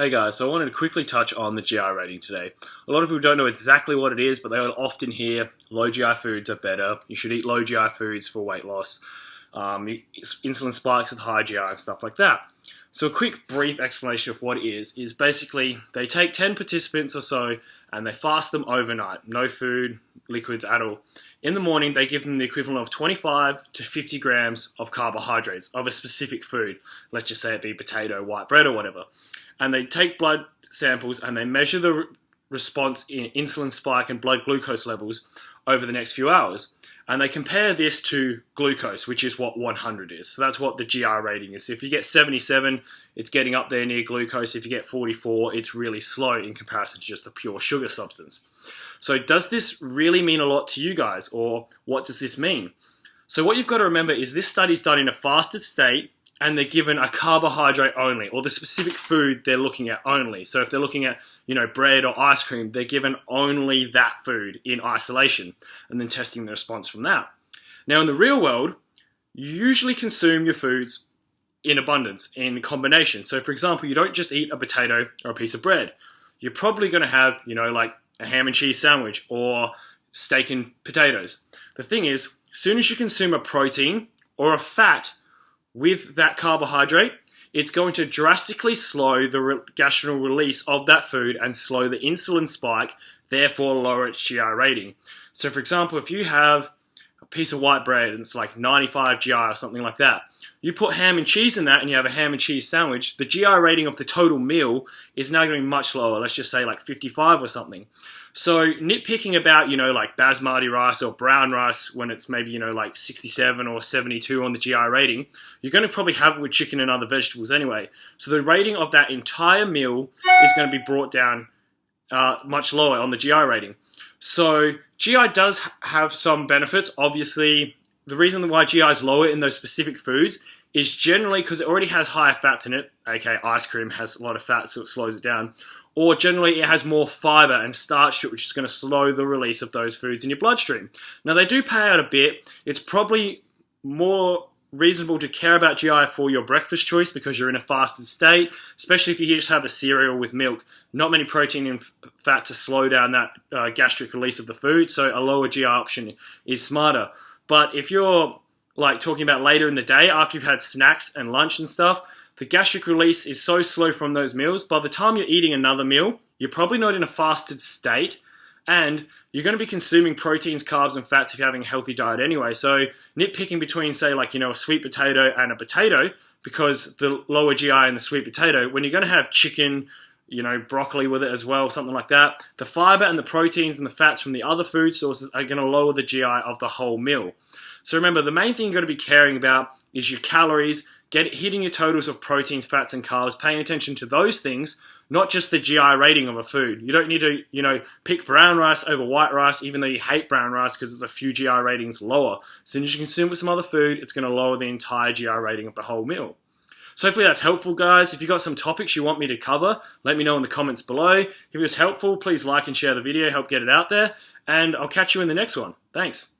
Hey guys, so I wanted to quickly touch on the GI rating today. A lot of people don't know exactly what it is, but they will often hear low GI foods are better. You should eat low GI foods for weight loss. Insulin spikes with high GI and stuff like that. So a quick brief explanation of what it is basically they take 10 participants or so and they fast them overnight. No food, liquids at all. In the morning, they give them the equivalent of 25 to 50 grams of carbohydrates of a specific food. Let's just say it be potato, white bread or whatever. And they take blood samples and they measure the response in insulin spike and blood glucose levels over the next few hours. And they compare this to glucose, which is what 100 is. So that's what the GI rating is. So if you get 77, it's getting up there near glucose. If you get 44, it's really slow in comparison to just the pure sugar substance. So does this really mean a lot to you guys, or what does this mean? So what you've got to remember is this study is done in a fasted state, and they're given a carbohydrate only, or the specific food they're looking at only. So if they're looking at, bread or ice cream, they're given only that food in isolation, and then testing the response from that. Now in the real world, you usually consume your foods in abundance, in combination. So for example, you don't just eat a potato or a piece of bread. You're probably going to have, like a ham and cheese sandwich or steak and potatoes. The thing is, as soon as you consume a protein or a fat with that carbohydrate, it's going to drastically slow the gastrointestinal release of that food and slow the insulin spike, therefore lower its GI rating. So for example, if you have a piece of white bread and it's like 95 GI or something like that, you put ham and cheese in that and you have a ham and cheese sandwich, the GI rating of the total meal is now going to be much lower. Let's just say like 55 or something. So nitpicking about, like basmati rice or brown rice when it's maybe, like 67 or 72 on the GI rating, you're going to probably have it with chicken and other vegetables anyway. So the rating of that entire meal is going to be brought down much lower on the GI rating. So GI does have some benefits. Obviously, the reason why GI is lower in those specific foods is generally because it already has higher fats in it, aka ice cream has a lot of fat, so it slows it down. Or generally it has more fiber and starch to it, which is going to slow the release of those foods in your bloodstream. Now they do pay out a bit. It's probably more reasonable to care about GI for your breakfast choice because you're in a fasted state, especially if you just have a cereal with milk. Not many protein and fat to slow down that gastric release of the food, so a lower GI option is smarter. But if you're like talking about later in the day after you've had snacks and lunch and stuff, the gastric release is so slow from those meals, by the time you're eating another meal, you're probably not in a fasted state, and you're going to be consuming proteins, carbs, and fats if you're having a healthy diet anyway. So nitpicking between, say, like, a sweet potato and a potato, because the lower GI in the sweet potato, when you're going to have chicken, broccoli with it as well, something like that, the fiber and the proteins and the fats from the other food sources are going to lower the GI of the whole meal. So remember, the main thing you've got to be caring about is your calories, hitting your totals of proteins, fats, and carbs, paying attention to those things, not just the GI rating of a food. You don't need to, pick brown rice over white rice, even though you hate brown rice because it's a few GI ratings lower. As soon as you consume it with some other food, it's going to lower the entire GI rating of the whole meal. So hopefully that's helpful, guys. If you've got some topics you want me to cover, let me know in the comments below. If it was helpful, please like and share the video, help get it out there, and I'll catch you in the next one. Thanks.